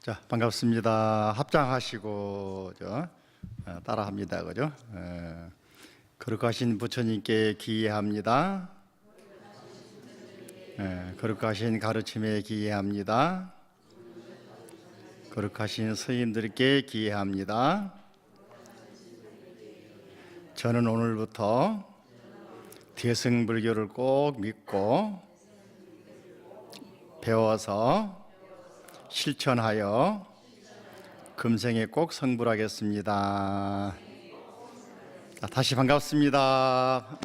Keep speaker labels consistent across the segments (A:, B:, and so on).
A: 자, 반갑습니다. 합장하시고 따라합니다, 그죠? 거룩하신 부처님께 기회합니다. 거룩하신 가르침에 기회합니다. 거룩하신 스님들께 기회합니다. 저는 오늘부터 대승불교를 꼭 믿고 배워서 실천하여 금생에 꼭 성불하겠습니다. 다시 반갑습니다.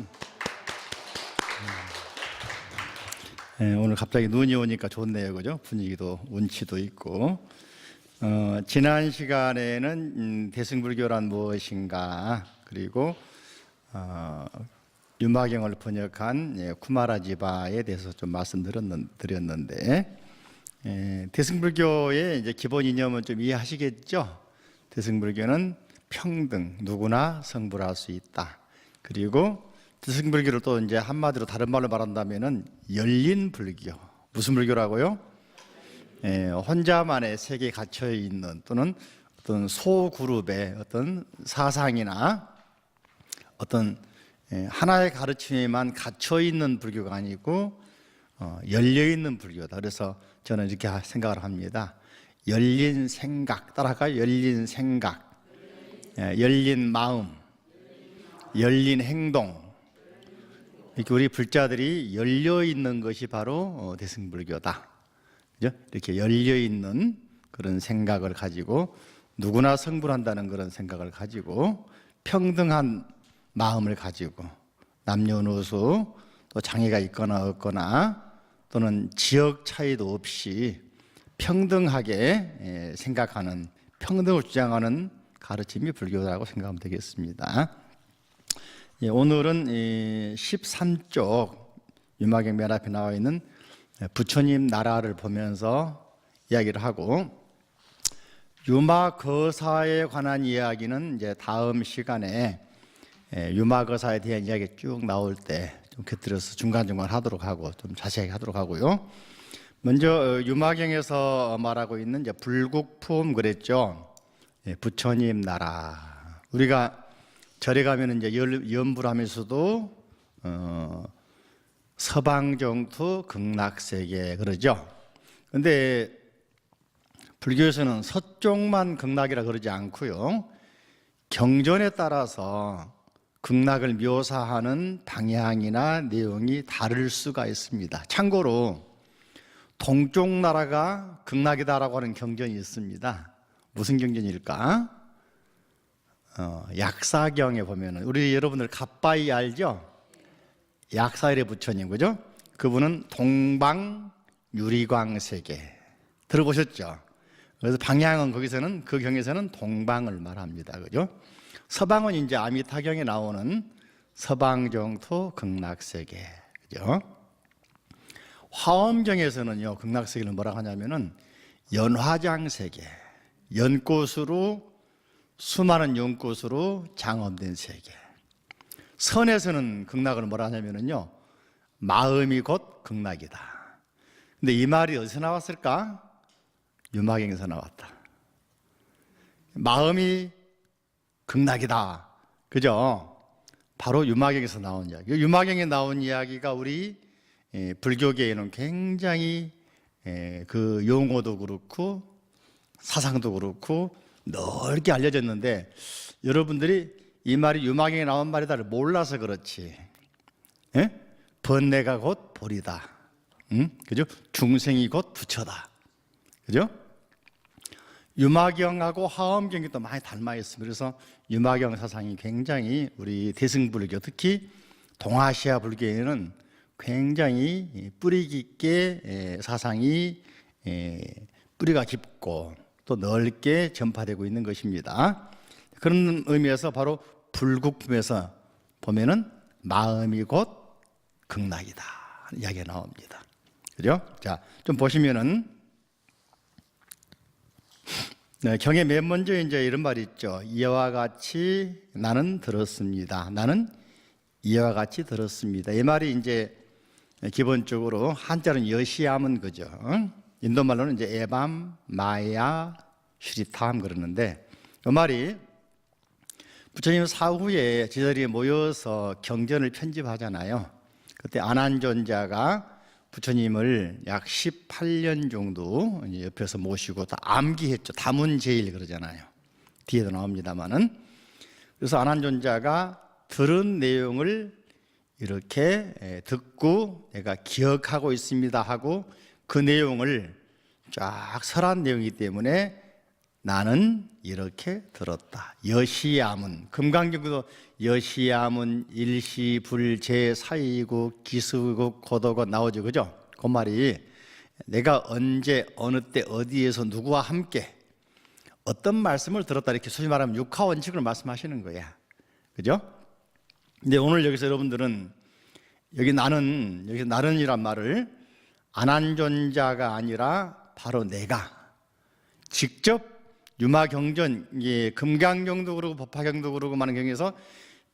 A: 오늘 갑자기 눈이 오니까 좋네요, 그죠? 분위기도 운치도 있고. 지난 시간에는 대승불교란 무엇인가, 그리고 유마경을 번역한 쿠마라지바에 대해서 좀 말씀드렸는데, 대승불교의 이제 기본 이념은 좀 이해하시겠죠? 대승불교는 평등, 누구나 성불할 수 있다. 그리고 대승불교를 또 이제 한마디로 다른 말로 말한다면은 열린 불교. 무슨 불교라고요? 혼자만의 세계에 갇혀 있는 또는 어떤 소그룹의 어떤 사상이나 어떤 하나의 가르침에만 갇혀 있는 불교가 아니고 열려 있는 불교다. 그래서 저는 이렇게 생각을 합니다. 열린 생각, 따라갈까요? 열린 생각, 열린 마음, 열린 행동. 이렇게 우리 불자들이 열려 있는 것이 바로 대승불교다. 그죠? 이렇게 열려 있는 그런 생각을 가지고 누구나 성불한다는 그런 생각을 가지고 평등한 마음을 가지고 남녀노소 또 장애가 있거나 없거나 또는 지역 차이도 없이 평등하게 생각하는, 평등을 주장하는 가르침이 불교라고 생각하면 되겠습니다. 오늘은 13쪽 유마경 맨 앞에 나와 있는 부처님 나라를 보면서 이야기를 하고, 유마거사에 관한 이야기는 이제 다음 시간에 유마거사에 대한 이야기 쭉 나올 때 좀 곁들여서 중간중간 하도록 하고 좀 자세하게 하도록 하고요. 먼저 유마경에서 말하고 있는 이제 불국품 그랬죠. 부처님 나라. 우리가 절에 가면 이제 연불하면서도 서방정토 극락세계 그러죠. 근데 불교에서는 서쪽만 극락이라 그러지 않고요. 경전에 따라서 극락을 묘사하는 방향이나 내용이 다를 수가 있습니다. 참고로 동쪽 나라가 극락이다라고 하는 경전이 있습니다. 무슨 경전일까? 약사경에 보면은 우리 여러분들 갓바이 알죠? 약사일의 부처님, 그죠? 그분은 동방 유리광 세계 들어보셨죠? 그래서 방향은 거기서는 그 경에서는 동방을 말합니다, 그죠? 서방은 이제 아미타경에 나오는 서방정토 극락세계, 그죠? 화엄경에서는요, 극락세계를 뭐라고 하냐면은 연화장세계, 연꽃으로 수많은 연꽃으로 장엄된 세계. 선에서는 극락을 뭐라 하냐면은요, 마음이 곧 극락이다. 근데 이 말이 어디서 나왔을까? 유마경에서 나왔다. 마음이 극락이다. 그죠? 바로 유마경에서 나온 이야기. 유마경에 나온 이야기가 우리 불교계에는 굉장히 그 용어도 그렇고 사상도 그렇고 넓게 알려졌는데, 여러분들이 이 말이 유마경에 나온 말이다를 몰라서 그렇지. 번뇌가 곧 보리다. 그죠? 중생이 곧 부처다. 그죠? 유마경하고 화엄경이 또 많이 닮아 있습니다. 그래서 유마경 사상이 굉장히 우리 대승불교, 특히 동아시아 불교에는 굉장히 뿌리 깊게 사상이 뿌리가 깊고 또 넓게 전파되고 있는 것입니다. 그런 의미에서 바로 불국품에서 보면은 마음이 곧 극락이다 이야기가 나옵니다. 그죠? 자, 좀 보시면은 경에 맨 먼저 이제 이런 말이 있죠. 이와 같이 나는 들었습니다. 나는 이와 같이 들었습니다. 이 말이 이제 기본적으로 한자는 여시함은 그죠. 인도 말로는 이제 에밤, 마야, 슈리탐 그러는데 이 말이 부처님 사후에 지들이 모여서 경전을 편집하잖아요. 그때 아난존자가 부처님을 약 18년 정도 옆에서 모시고 다 암기했죠. 다문제일 그러잖아요. 뒤에도 나옵니다만은. 그래서 아난존자가 들은 내용을 이렇게 듣고 내가 기억하고 있습니다 하고 그 내용을 쫙 설한 내용이기 때문에 나는 이렇게 들었다. 여시야문, 금강경도 여시야문, 일시, 불제, 사이국, 기수국, 고도국 나오죠, 그죠? 그 말이 내가 언제, 어느 때, 어디에서 누구와 함께 어떤 말씀을 들었다 이렇게 소위 말하면 육하원칙을 말씀하시는 거야, 그죠? 근데 오늘 여기서 여러분들은 여기서 나는이란 말을 아난존자가 아니라 바로 내가 직접 유마경전, 금강경도 그러고 법화경도 그러고 많은 경에서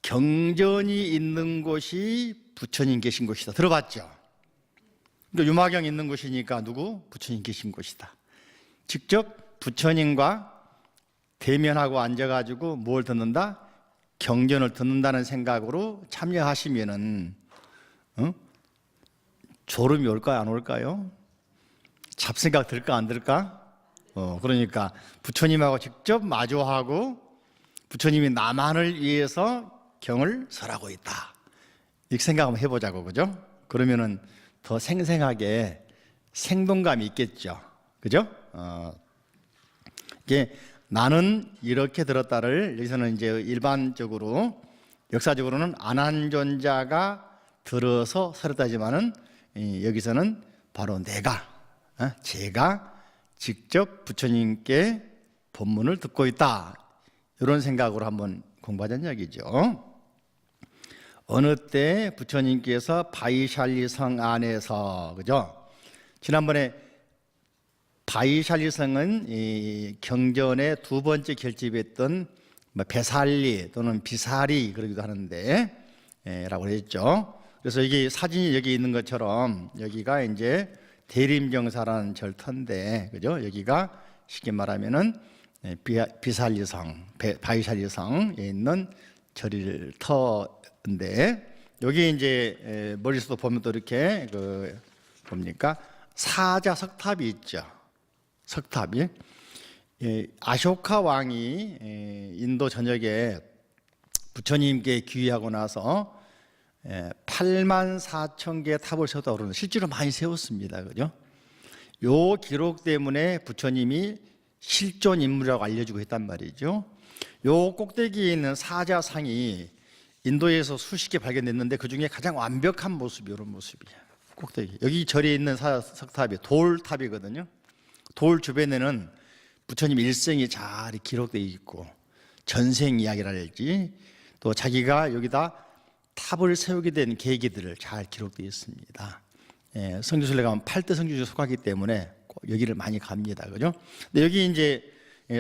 A: 경전이 있는 곳이 부처님 계신 곳이다. 들어봤죠? 그러니까 유마경 있는 곳이니까 누구? 부처님 계신 곳이다. 직접 부처님과 대면하고 앉아가지고 뭘 듣는다? 경전을 듣는다는 생각으로 참여하시면은 졸음이 올까요? 안 올까요? 잡생각 들까 안 들까? 그러니까 부처님하고 직접 마주하고 부처님이 나만을 위해서 경을 설하고 있다. 이렇게 생각 한번 해보자고, 그죠? 그러면은 더 생생하게 생동감이 있겠죠, 그죠? 이게 나는 이렇게 들었다를 여기서는 이제 일반적으로 역사적으로는 아난존자가 들어서 설했다지만은 여기서는 바로 제가 직접 부처님께 법문을 듣고 있다. 이런 생각으로 한번 공부하자는 이야기죠. 어느 때 부처님께서 바이샬리 성 안에서, 그죠? 지난번에 바이샬리 성은 이 경전의 두 번째 결집했던 베살리 또는 비사리 그러기도 하는데 라고 했죠. 그래서 여기 사진이 여기 있는 것처럼 여기가 이제 대림정사라는 절터인데, 그죠? 여기가 쉽게 말하면은 비살리성, 바이살리성에 있는 절일터인데, 여기 이제 머릿속도 보면 또 이렇게 뭡니까? 사자 석탑이 있죠. 석탑이. 아쇼카 왕이 인도 전역에 부처님께 귀의하고 나서 8만 4천 개의 탑을 세웠다고 그러는, 실제로 많이 세웠습니다, 그죠? 요 기록 때문에 부처님이 실존 인물이라고 알려주고 했단 말이죠. 요 꼭대기에 있는 사자상이 인도에서 수십 개 발견됐는데 그 중에 가장 완벽한 모습이 이런 모습이에요. 꼭대기. 여기 절에 있는 석탑이 돌탑이거든요. 돌 주변에는 부처님 일생이 잘 기록되어 있고 전생 이야기랄지 또 자기가 여기다 탑을 세우게 된 계기들을 잘 기록되어 있습니다. 성지순례 가면 8대 성지순례 속하기 때문에 여기를 많이 갑니다, 그죠? 근데 여기 이제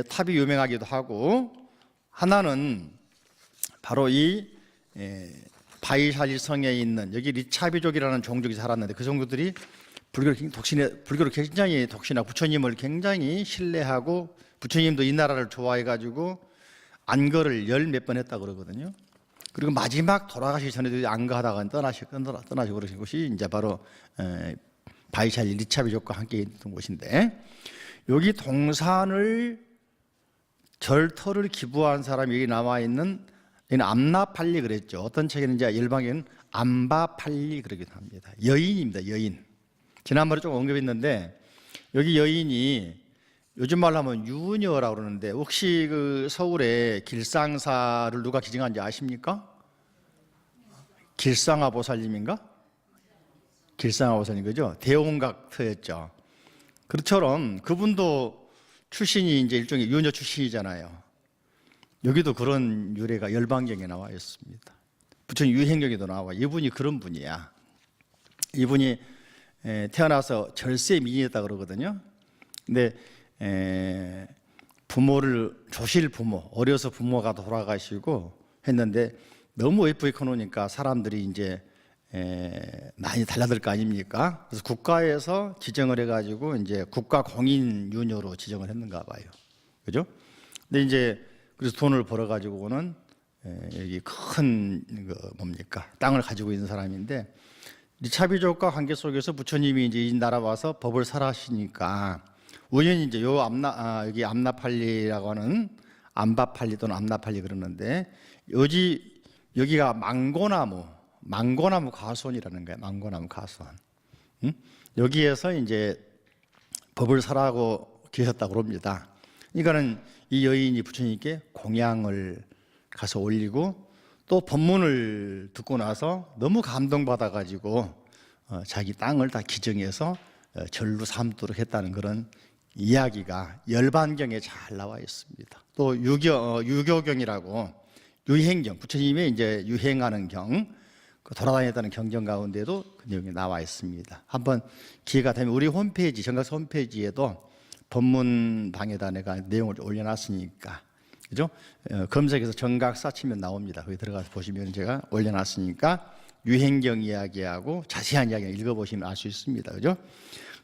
A: 탑이 유명하기도 하고, 하나는 바로 이 바이샬리 성에 있는 여기 리차비족이라는 종족이 살았는데 그 종족들이 불교를 굉장히 독신하고 부처님을 굉장히 신뢰하고 부처님도 이 나라를 좋아해가지고 안거를 열 몇 번 했다 그러거든요. 그리고 마지막 돌아가시기 전에도 안거하다가 떠나시고 그러신 곳이 이제 바로 바이샬리 리차비족과 함께 있던 곳인데, 여기 동산을 절터를 기부한 사람이 여기 남아 있는, 여기는 암나팔리 그랬죠. 어떤 책에는 이제 일방에는 암바팔리 그러기도 합니다. 여인입니다, 여인. 지난번에 좀 언급했는데 여기 여인이 요즘 말로 하면 유녀라고 그러는데, 혹시 그 서울에 길상사를 누가 기증한지 아십니까? 길상아 보살님인가? 길상아 보살님, 그죠? 대홍각터였죠. 그처럼 그분도 출신이 이제 일종의 유녀 출신이잖아요. 여기도 그런 유래가 열반경에 나와 있습니다. 부처님 유행경에도 나와. 이분이 그런 분이야. 이분이 태어나서 절세 미인이었다 그러거든요. 근데 부모를, 조실 부모, 어려서 부모가 돌아가시고 했는데 너무 예쁘게 커놓으니까 사람들이 이제 많이 달라들 거 아닙니까? 그래서 국가에서 지정을 해가지고 이제 국가 공인 유녀로 지정을 했는가 봐요. 그죠? 근데 이제 그래서 돈을 벌어가지고는 여기 큰 뭡니까? 땅을 가지고 있는 사람인데 리차비족과 관계 속에서 부처님이 이제 이 나라 와서 법을 설하시니까 우연히 이제 여기 암나팔리라고 하는 암바팔리 또는 암나팔리 그러는데 여기가 망고나무 가수원이라는 거예요. 망고나무 가수원. 여기에서 이제 법을 설하고 계셨다고 그럽니다. 그러니까는 이 여인이 부처님께 공양을 가서 올리고 또 법문을 듣고 나서 너무 감동받아 가지고 자기 땅을 다 기증해서 절로 삼도록 했다는 그런 이야기가 열반경에 잘 나와 있습니다. 또 유교경이라고 유행경, 부처님의 이제 유행하는 경, 돌아다녔다는 경전 가운데도 그 내용이 나와 있습니다. 한번 기회가 되면 우리 홈페이지, 정각사 홈페이지에도 법문방에다 내가 내용을 올려놨으니까, 그죠? 검색해서 정각사 치면 나옵니다. 거기 들어가서 보시면 제가 올려놨으니까 유행경 이야기하고 자세한 이야기 읽어보시면 알 수 있습니다. 그죠?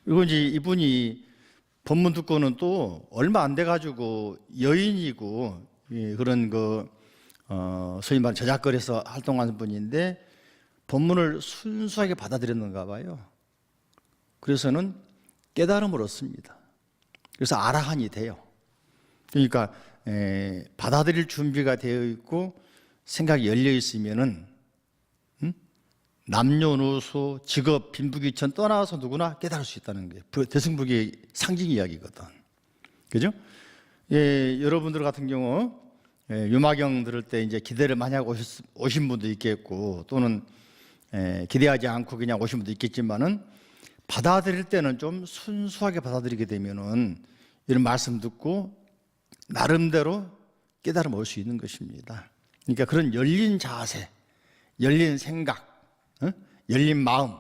A: 그리고 이제 이분이 법문 듣고는 또 얼마 안 돼가지고 여인이고 그런 소위 말하는 저작거리에서 활동하는 분인데 법문을 순수하게 받아들였는가 봐요. 그래서는 깨달음을 얻습니다. 그래서 아라한이 돼요. 그러니까 받아들일 준비가 되어 있고 생각이 열려 있으면은 남녀노소 직업 빈부귀천 떠나서 누구나 깨달을 수 있다는 게 대승불교의 상징 이야기거든. 그죠? 여러분들 같은 경우 유마경 들을 때 이제 기대를 많이 하고 오신 분도 있겠고 또는 기대하지 않고 그냥 오신 분도 있겠지만은 받아들일 때는 좀 순수하게 받아들이게 되면은 이런 말씀 듣고 나름대로 깨달음 올 수 있는 것입니다. 그러니까 그런 열린 자세, 열린 생각, 열린 마음,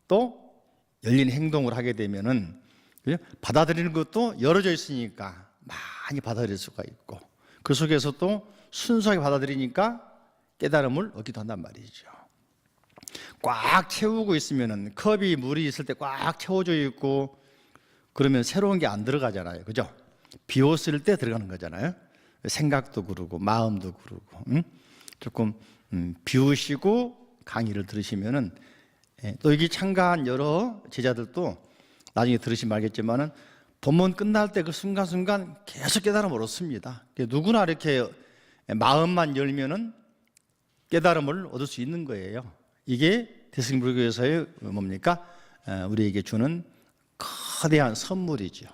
A: 또 열린 행동을 하게 되면은 받아들이는 것도 열어져 있으니까 많이 받아들일 수가 있고 그 속에서 또 순수하게 받아들이니까 깨달음을 얻기도 한단 말이죠. 꽉 채우고 있으면은 컵이 물이 있을 때 꽉 채워져 있고 그러면 새로운 게 안 들어가잖아요. 그죠? 비웠을 때 들어가는 거잖아요. 생각도 그러고 마음도 그러고 조금 비우시고 강의를 들으시면은 또 여기 참가한 여러 제자들도 나중에 들으시면 알겠지만은 법문 끝날 때 그 순간순간 계속 깨달음을 얻습니다. 누구나 이렇게 마음만 열면은 깨달음을 얻을 수 있는 거예요. 이게 대승불교에서의 뭡니까? 우리에게 주는 거대한 선물이죠.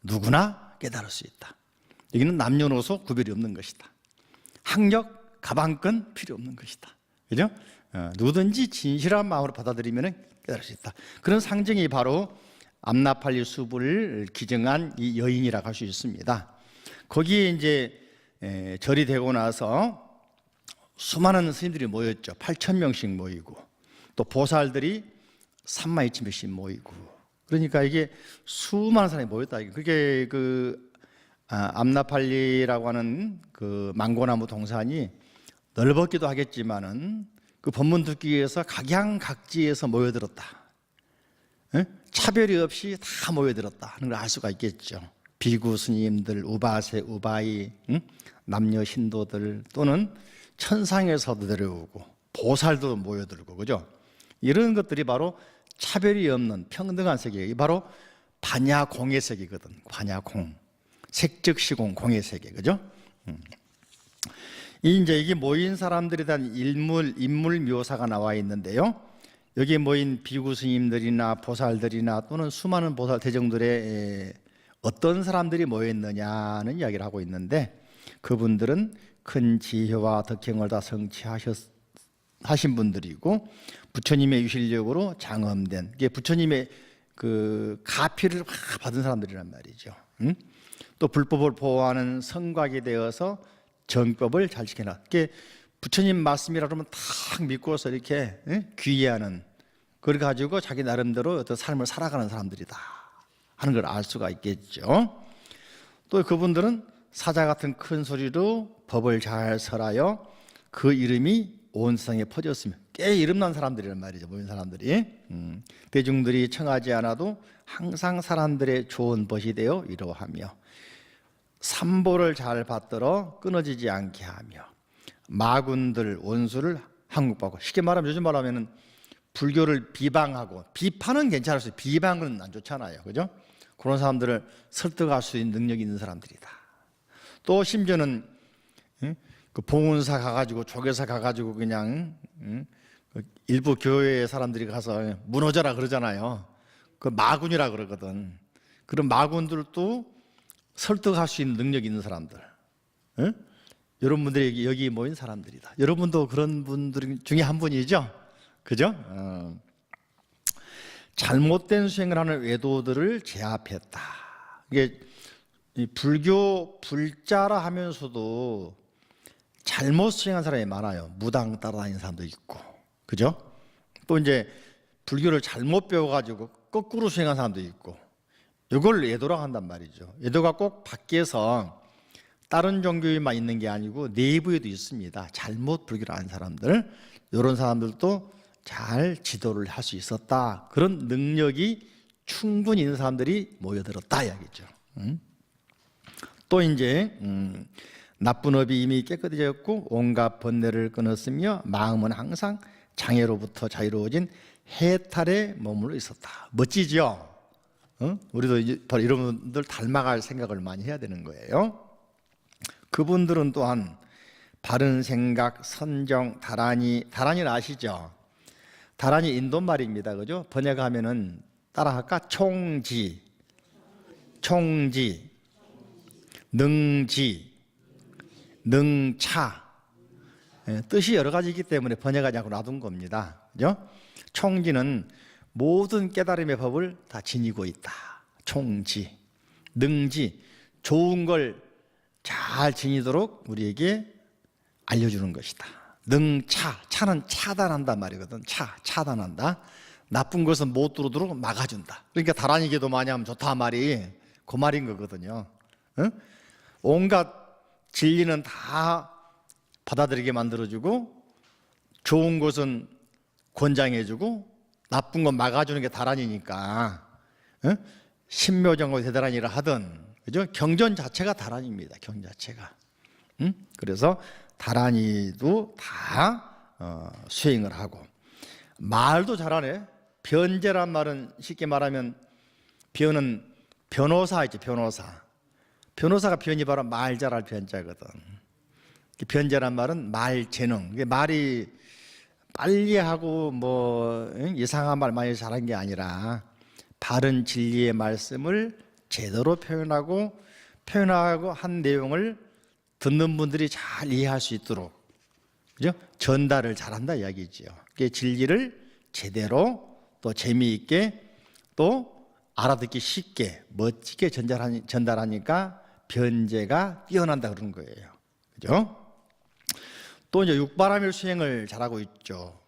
A: 누구나 깨달을 수 있다. 여기는 남녀노소 구별이 없는 것이다. 학력, 가방끈 필요 없는 것이다. 그죠? 누구든지 진실한 마음으로 받아들이면 깨달을 수 있다. 그런 상징이 바로 암나팔리 숲을 기증한 이 여인이라고 할 수 있습니다. 거기에 이제 절이 되고 나서 수많은 스님들이 모였죠. 8,000명씩 모이고 또 보살들이 32,000명씩 모이고 그러니까 이게 수많은 사람이 모였다. 그게 암나팔리라고 하는 그 망고나무 동산이 넓었기도 하겠지만은 그 법문 듣기 위해서 각양각지에서 모여들었다. 차별이 없이 다 모여들었다 하는 걸 알 수가 있겠죠. 비구 스님들, 우바세, 우바이, 남녀 신도들 또는 천상에서도 내려오고 보살도 모여들고 그죠? 이런 것들이 바로 차별이 없는 평등한 세계, 바로 반야공의 세계거든. 반야공, 색즉시공 공의 세계, 그죠? 이게 모인 사람들에 대한 인물 묘사가 나와 있는데요. 여기에 모인 비구 스님들이나 보살들이나 또는 수많은 보살 대중들의 어떤 사람들이 모였느냐는 이야기를 하고 있는데 그분들은 큰 지혜와 덕행을 다 성취하신 분들이고 부처님의 유실력으로 장엄된 부처님의 그 가피를 받은 사람들이란 말이죠. 또 불법을 보호하는 성곽이 되어서 정법을 잘 지켜놔. 부처님 말씀이라 그러면 탁 믿고서 이렇게 귀의하는 그걸 가지고 자기 나름대로 어떤 삶을 살아가는 사람들이다 하는 걸 알 수가 있겠죠. 또 그분들은 사자 같은 큰 소리로 법을 잘 설하여 그 이름이 온 세상에 퍼졌으며 꽤 이름난 사람들이란 말이죠. 모인 사람들이. 대중들이 청하지 않아도 항상 사람들의 좋은 벗이 되어 위로하며 삼보를 잘 받들어 끊어지지 않게 하며 마군들 원수를 항복하고, 쉽게 말하면 요즘 말하면은 불교를 비방하고, 비판은 괜찮을 수 있어요. 비방은 안 좋잖아요. 그죠? 그런 사람들을 설득할 수 있는 능력이 있는 사람들이다. 또 심지어는 그 봉은사 가가지고 조계사 가가지고 그냥 일부 교회 사람들이 가서 무너져라 그러잖아요. 그 마군이라 그러거든. 그런 마군들도 설득할 수 있는 능력이 있는 사람들. 여러분들이 여기 모인 사람들이다. 여러분도 그런 분들 중에 한 분이죠. 그죠? 잘못된 수행을 하는 외도들을 제압했다. 이게 불교 불자라 하면서도 잘못 수행한 사람이 많아요. 무당 따라다니는 사람도 있고, 그죠? 또 이제 불교를 잘못 배워가지고 거꾸로 수행한 사람도 있고, 이걸 외도라고 한단 말이죠. 외도가 꼭 밖에서 다른 종교에만 있는 게 아니고 내부에도 있습니다. 잘못 불교를 아는 사람들, 이런 사람들도 잘 지도를 할 수 있었다. 그런 능력이 충분히 있는 사람들이 모여들었다 이야기죠. 또 이제 나쁜 업이 이미 깨끗해졌고 온갖 번뇌를 끊었으며 마음은 항상 장애로부터 자유로워진 해탈에 머물러 있었다. 멋지죠? 우리도 바로 이런 분들 닮아갈 생각을 많이 해야 되는 거예요. 그분들은 또한 바른 생각, 선정, 다란이를 아시죠? 다란이 인도말입니다. 그죠? 번역하면은 따라할까? 총지, 능지, 능차. 뜻이 여러 가지이기 때문에 번역하지 않고 놔둔 겁니다. 그죠? 총지는 모든 깨달음의 법을 다 지니고 있다. 총지. 능지, 좋은 걸 잘 지니도록 우리에게 알려주는 것이다. 능차, 차는 차단한단 말이거든. 차단한다. 나쁜 것은 못 들어오도록 막아준다. 그러니까 다란이게도 많이 하면 좋다 말이 그 말인 거거든요. 온갖 진리는 다 받아들이게 만들어주고, 좋은 것은 권장해주고, 나쁜 건 막아주는 게 다란이니까 신묘정고 대다란이라 하든, 그죠? 경전 자체가 다란입니다. 경 자체가. 그래서 다란이도 다 수행을 하고, 말도 잘하네. 변제란 말은 쉽게 말하면 변은 변호사 있지, 변호사. 변호사가 변이 바로 말 잘할 변자거든. 변제란 말은 말 재능. 말이 빨리 하고 뭐 이상한 말 많이 잘한 게 아니라 바른 진리의 말씀을 제대로 표현하고 한 내용을 듣는 분들이 잘 이해할 수 있도록, 그죠? 전달을 잘한다 이야기죠. 진리를 제대로 또 재미있게 또 알아듣기 쉽게 멋지게 전달하니까 변제가 뛰어난다 그러는 거예요. 그죠? 또 이제 육바라밀 수행을 잘하고 있죠.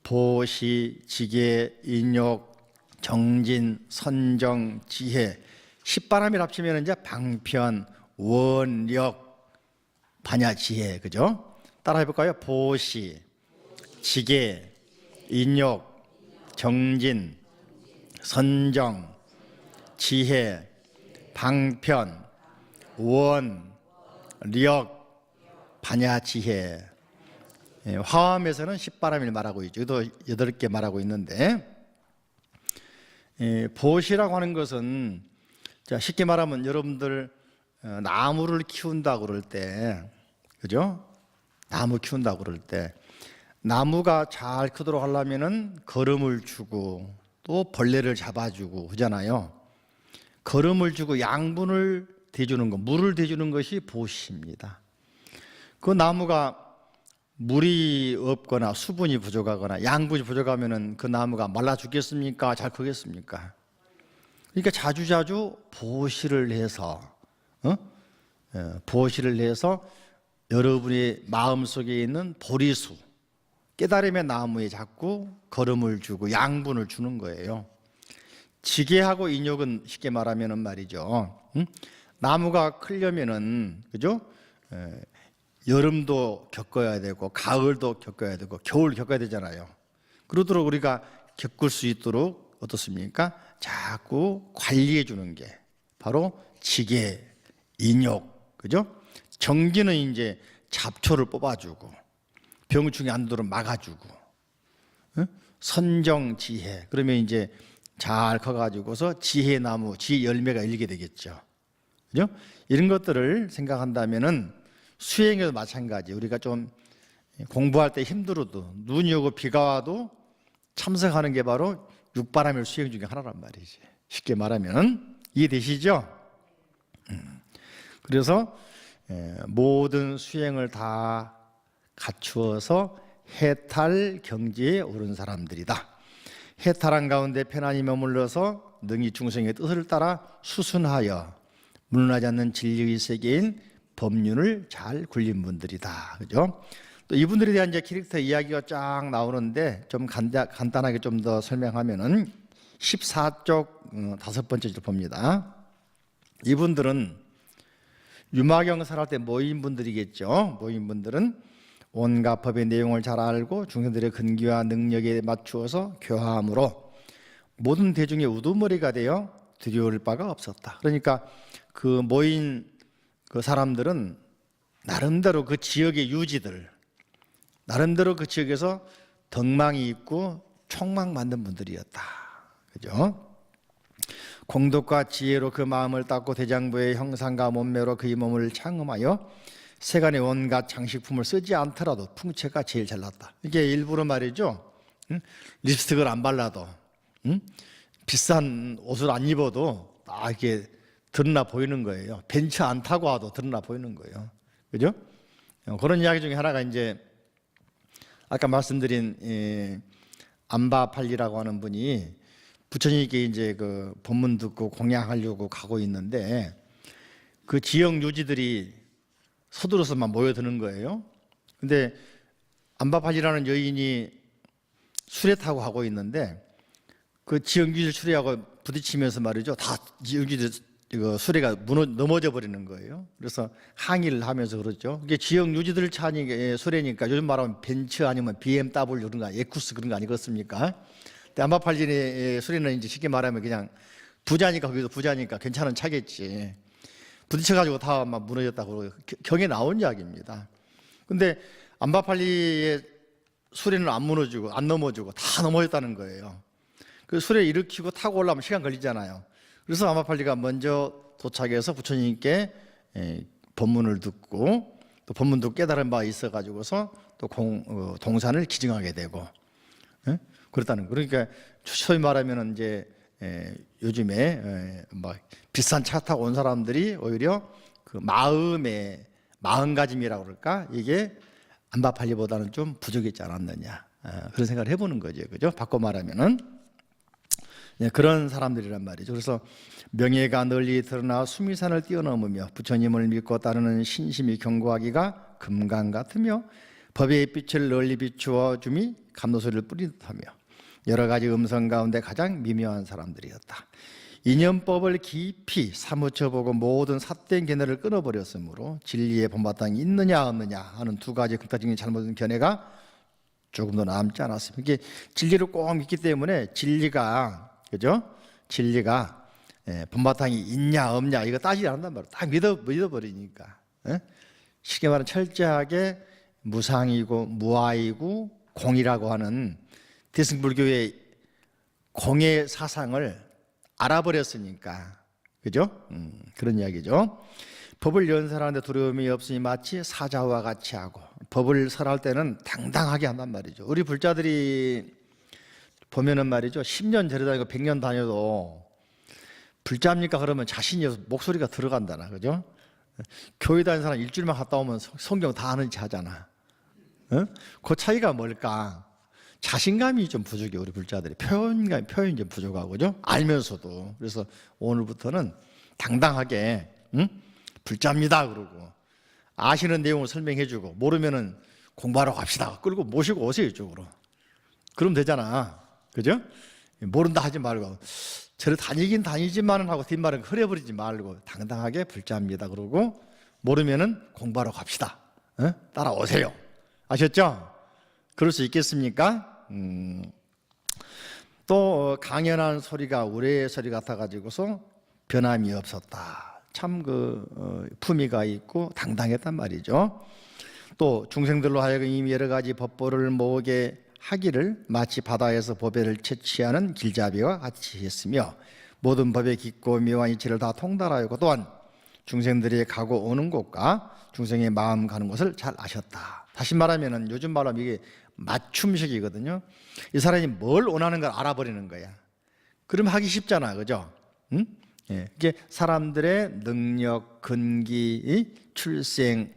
A: 보시, 지계, 인욕, 정진, 선정, 지혜, 10바라밀 합치면 이제 방편, 원력, 반야, 지혜, 그죠? 따라 해볼까요? 보시, 지계, 인욕, 정진, 선정, 지혜, 방편, 원, 력, 반야, 지혜. 화엄에서는 10바라밀 말하고 있죠. 또 8개 말하고 있는데, 보시라고 하는 것은, 자, 쉽게 말하면 여러분들 나무를 키운다고 그럴 때, 그죠? 나무 키운다고 그럴 때 나무가 잘 크도록 하려면은 거름을 주고 또 벌레를 잡아주고 그러잖아요. 거름을 주고 양분을 대주는 것, 물을 대주는 것이 보시입니다. 그 나무가 물이 없거나 수분이 부족하거나 양분이 부족하면은 그 나무가 말라 죽겠습니까? 잘 크겠습니까? 그러니까 자주자주 보시를 해서 여러분의 마음속에 있는 보리수, 깨달음의 나무에 자꾸 거름을 주고 양분을 주는 거예요. 지게하고 인욕은 쉽게 말하면은 말이죠. 나무가 크려면은, 그죠? 여름도 겪어야 되고 가을도 겪어야 되고 겨울 겪어야 되잖아요. 그러도록 우리가 겪을 수 있도록 어떻습니까? 자꾸 관리해 주는 게 바로 지계, 인욕, 그죠? 정기는 이제 잡초를 뽑아주고 병충해 안 들도록 막아주고, 선정지혜, 그러면 이제 잘 커가지고서 지혜나무, 지혜 열매가 열리게 되겠죠. 그죠? 이런 것들을 생각한다면은 수행에도 마찬가지. 우리가 좀 공부할 때 힘들어도 눈이 오고 비가 와도 참석하는 게 바로 육바람일 수행 중에 하나란 말이지. 쉽게 말하면 이해되시죠? 그래서 모든 수행을 다 갖추어서 해탈 경지에 오른 사람들이다. 해탈한 가운데 편안히 머물러서 능히 중생의 뜻을 따라 수순하여 무능하지 않는 진리의 세계인 법륜을 잘 굴린 분들이다. 그죠? 또 이분들에 대한 이제 캐릭터 이야기가 쫙 나오는데 좀 간단하게 좀 더 설명하면은 14쪽 5번째 줄 봅니다. 이분들은 유마경설 할 때 모인 분들이겠죠. 모인 분들은 온갖 법의 내용을 잘 알고 중생들의 근기와 능력에 맞추어서 교화함으로 모든 대중의 우두머리가 되어 두려울 바가 없었다. 그러니까 그 모인 그 사람들은 나름대로 그 지역의 유지들, 나름대로 그 지역에서 덕망이 있고 촉망 만든 분들이었다. 그죠? 공덕과 지혜로 그 마음을 닦고 대장부의 형상과 몸매로 그의 몸을 창음하여 세간의 온갖 장식품을 쓰지 않더라도 풍채가 제일 잘났다. 이게 일부러 말이죠. 립스틱을 안 발라도, 비싼 옷을 안 입어도 다 이렇게 드러나 보이는 거예요. 벤츠 안 타고 와도 드러나 보이는 거예요. 그죠? 그런 이야기 중에 하나가 이제 아까 말씀드린 안바팔리라고 하는 분이 부처님께 이제 그 법문 듣고 공양하려고 가고 있는데 그 지역 유지들이 서두르서만 모여드는 거예요. 근데 안바팔리라는 여인이 수레 타고 가고 있는데 그 지역 유지들 수레하고 부딪히면서 말이죠. 다 지역 유지들 수레가 넘어져 버리는 거예요. 그래서 항의를 하면서 그러죠. 이게 지역 유지들 차니까 수레니까 요즘 말하면 벤츠 아니면 BMW 그런 거, 에쿠스 그런 거 아니겠습니까? 근데 안바팔리의 수레는 이제 쉽게 말하면 그냥 부자니까 거기서 부자니까 괜찮은 차겠지. 부딪혀가지고 다 막 무너졌다고 경에 나온 이야기입니다. 근데 안바팔리의 수레는 안 무너지고 안 넘어지고 다 넘어졌다는 거예요. 그 수레 일으키고 타고 올라오면 시간 걸리잖아요. 그래서 안바팔리가 먼저 도착해서 부처님께 법문을 듣고 또 법문도 깨달은 바 있어가지고서 또 동산을 기증하게 되고 그렇다는 거. 그러니까 소위 말하면 이제 요즘에 막 비싼 차 타고 온 사람들이 오히려 그 마음가짐이라고 그럴까? 이게 안바팔리보다는 좀 부족했지 않았느냐. 그런 생각을 해보는 거죠. 그죠? 바꿔 말하면은 그런 사람들이란 말이죠. 그래서 명예가 널리 드러나 수미산을 뛰어넘으며 부처님을 믿고 따르는 신심이 견고하기가 금강 같으며 법의 빛을 널리 비추어 줌이 감로소리를 뿌리듯하며 여러 가지 음성 가운데 가장 미묘한 사람들이었다. 인연법을 깊이 사무쳐 보고 모든 삿된 견해를 끊어버렸으므로 진리의 본바탕이 있느냐 없느냐 하는 두 가지 극단적인 잘못된 견해가 조금도 남지 않았습니다. 이게 진리를 꼭 믿기 때문에 진리가 그죠? 진리가 본바탕이 있냐 없냐 이거 따지지 않는단 말이에요. 딱 믿어버리니까. 쉽게 말하면 철저하게 무상이고 무아이고 공이라고 하는 대승불교의 공의 사상을 알아버렸으니까 그죠? 그런 이야기죠. 법을 연설하는데 두려움이 없으니 마치 사자와 같이 하고 법을 설할 때는 당당하게 한단 말이죠. 우리 불자들이 보면은 말이죠. 10년 절에 다니고 100년 다녀도 불자입니까? 그러면 자신이 목소리가 들어간다나 그죠? 교회 다니는 사람 일주일만 갔다 오면 성경 다 아는 체 하잖아. 그 차이가 뭘까? 자신감이 좀 부족해. 우리 불자들이 표현이 좀 부족하고 그죠? 알면서도. 그래서 오늘부터는 당당하게 불자입니다 그러고 아시는 내용을 설명해주고 모르면은 공부하러 갑시다 끌고 모시고 오세요 이쪽으로. 그럼 되잖아. 그죠? 모른다 하지 말고 저를 다니긴 다니지만은 하고 뒷말은 흐려버리지 말고 당당하게 불자입니다 그러고 모르면은 공부하러 갑시다. 따라오세요. 아셨죠? 그럴 수 있겠습니까? 또 강연한 소리가 우레의 소리 같아가지고서 변함이 없었다. 참 품위가 있고 당당했단 말이죠. 또 중생들로 하여금 이미 여러 가지 법보를 모으게 하기를 마치 바다에서 보배를 채취하는 길잡이와 같이 했으며 모든 법의 깊고 묘한 이치를 다 통달하였고 또한 중생들이 가고 오는 곳과 중생의 마음 가는 곳을 잘 아셨다. 다시 말하면 요즘 말로 하면 이게 맞춤식이거든요. 이 사람이 뭘 원하는 걸 알아버리는 거야. 그러면 하기 쉽잖아, 그죠? 응? 예. 이게 사람들의 능력, 근기, 출생,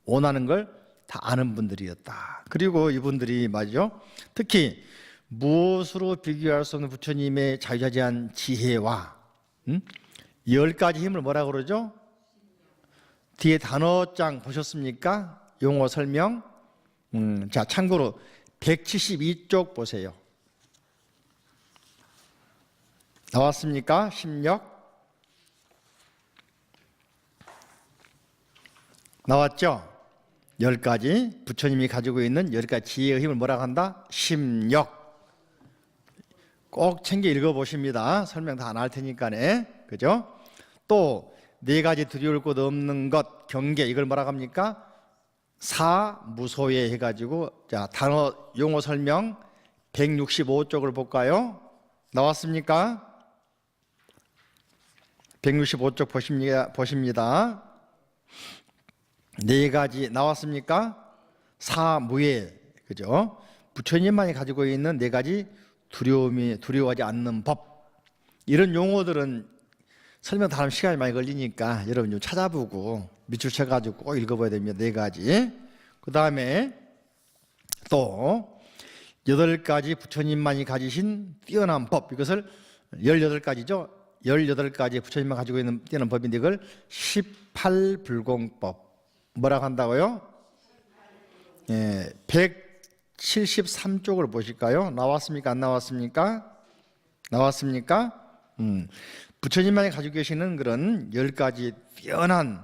A: 원하는 걸 다 아는 분들이었다. 그리고 이분들이 말이죠. 특히 무엇으로 비교할 수 없는 부처님의 자유자재한 지혜와 10가지 힘을 뭐라 그러죠? 뒤에 단어장 보셨습니까? 용어 설명. 자, 참고로 172쪽 보세요. 나왔습니까? 심력. 나왔죠? 10가지 부처님이 가지고 있는 10가지 지혜의 힘을 뭐라고 한다? 심력. 꼭 챙겨 읽어보십니다. 설명 다 안 할 테니까네. 그죠? 또 4가지 두려울 것 없는 것, 경계. 이걸 뭐라고 합니까? 사무소에 해가지고, 자, 단어 용어 설명 165쪽을 볼까요? 나왔습니까? 165쪽 보십니다. 4가지 나왔습니까? 사무예, 그죠? 부처님만이 가지고 있는 4가지 두려워하지 않는 법. 이런 용어들은 설명 다 하면 시간이 많이 걸리니까 여러분 좀 찾아보고 밑줄 쳐가지고 꼭 읽어봐야 됩니다. 4가지. 그 다음에 또 8가지 부처님만이 가지신 뛰어난 법. 이것을 18가지죠. 18가지 부처님만 가지고 있는 뛰어난 법인데 이걸 18불공법. 뭐라고 한다고요? 예, 173쪽을 보실까요? 나왔습니까? 안 나왔습니까? 나왔습니까? 부처님만이 가지고 계시는 그런 10가지 뛰어난